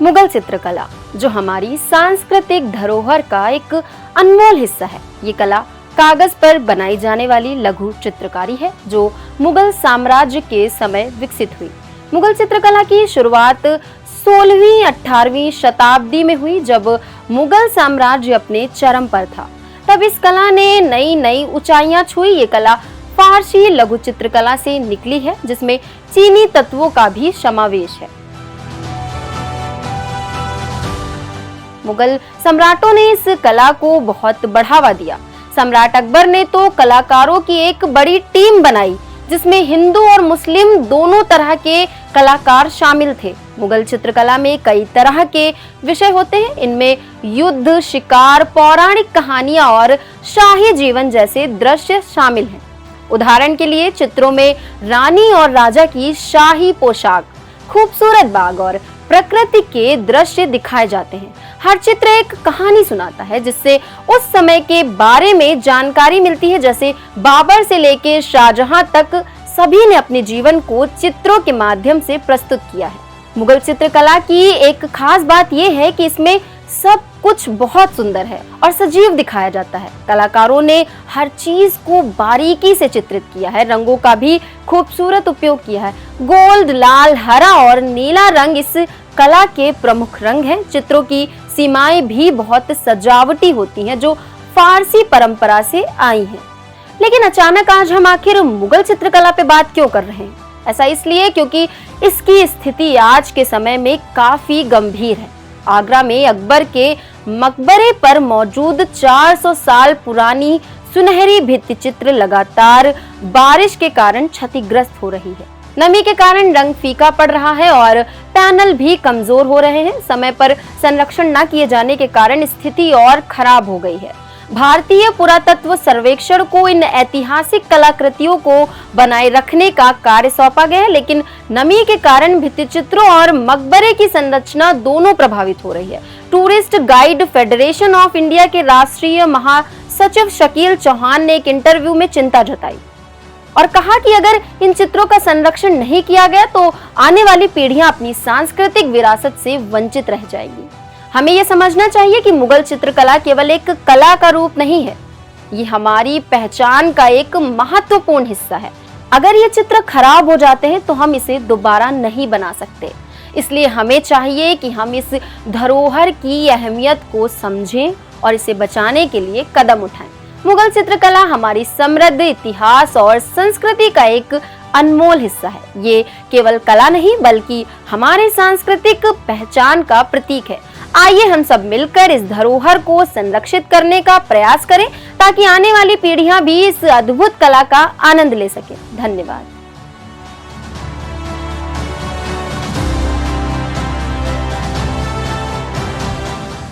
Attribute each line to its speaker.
Speaker 1: मुगल चित्रकला, जो हमारी सांस्कृतिक धरोहर का एक अनमोल हिस्सा है। ये कला कागज पर बनाई जाने वाली लघु चित्रकारी है, जो मुगल साम्राज्य के समय विकसित हुई। मुगल चित्रकला की शुरुआत 16वीं 18वीं शताब्दी में हुई, जब मुगल साम्राज्य अपने चरम पर था। तब इस कला ने नई नई ऊंचाइयां छुई। ये कला फारसी लघु चित्रकला से निकली है, जिसमें चीनी तत्वों का भी समावेश है। मुगल सम्राटों ने इस कला को बहुत बढ़ावा दिया। सम्राट अकबर ने तो कलाकारों की एक बड़ी टीम बनाई, जिसमें हिंदू और मुस्लिम दोनों तरह के कलाकार शामिल थे। मुगल चित्रकला में कई तरह के विषय होते हैं। इनमें युद्ध, शिकार, पौराणिक कहानियां और शाही जीवन जैसे दृश्य शामिल हैं। उदाहरण के लिए चित्रों में रानी और राजा की शाही पोशाक, खूबसूरत बाग और प्रकृति के दृश्य दिखाए जाते हैं। हर चित्र एक कहानी सुनाता है, जिससे उस समय के बारे में जानकारी मिलती है। जैसे बाबर से लेकर शाहजहां तक सभी ने अपने जीवन को चित्रों के माध्यम से प्रस्तुत किया है। मुगल चित्रकला की एक खास बात यह है कि इसमें सब कुछ बहुत सुंदर है और सजीव दिखाया जाता है। कलाकारों ने हर चीज को बारीकी से चित्रित किया है। रंगों का भी खूबसूरत उपयोग किया है। गोल्ड, लाल, हरा और नीला रंग इस कला के प्रमुख रंग हैं। चित्रों की सीमाएं भी बहुत सजावटी होती हैं, जो फारसी परंपरा से आई हैं। लेकिन अचानक आज हम आखिर मुगल चित्रकला पे बात क्यों कर रहे हैं? ऐसा इसलिए क्योंकि इसकी स्थिति आज के समय में काफी गंभीर है। आगरा में अकबर के मकबरे पर मौजूद 400 साल पुरानी सुनहरी भित्ति चित्र लगातार बारिश के कारण क्षतिग्रस्त हो रही है। नमी के कारण रंग फीका पड़ रहा है और पैनल भी कमजोर हो रहे हैं। समय पर संरक्षण न किए जाने के कारण स्थिति और खराब हो गई है। भारतीय पुरातत्व सर्वेक्षण को इन ऐतिहासिक कलाकृतियों को बनाए रखने का कार्य सौंपा गया है, लेकिन नमी के कारण भित्तिचित्रों और मकबरे की संरचना दोनों प्रभावित हो रही है। Tourist guide federation of India के राष्ट्रीय महासचिव शकील चौहान ने एक इंटरव्यू में चिंता जताई और कहा कि अगर इन चित्रों का संरक्षण नहीं किया गया तो आने वाली पीढ़ियां अपनी सांस्कृतिक विरासत से वंचित रह जाएंगी। हमें यह समझना चाहिए कि मुगल चित्रकला केवल एक कला का रूप नहीं है, ये हमारी पहचान का एक महत्वपूर्ण हिस्सा है। अगर ये चित्र खराब हो जाते हैं तो हम इसे दोबारा नहीं बना सकते। इसलिए हमें चाहिए कि हम इस धरोहर की अहमियत को समझें और इसे बचाने के लिए कदम उठाएं। मुगल चित्रकला हमारी समृद्ध इतिहास और संस्कृति का एक अनमोल हिस्सा है। ये केवल कला नहीं बल्कि हमारे सांस्कृतिक पहचान का प्रतीक है। आइए हम सब मिलकर इस धरोहर को संरक्षित करने का प्रयास करें, ताकि आने वाली पीढ़ियां भी इस अद्भुत कला का आनंद ले सकें। धन्यवाद।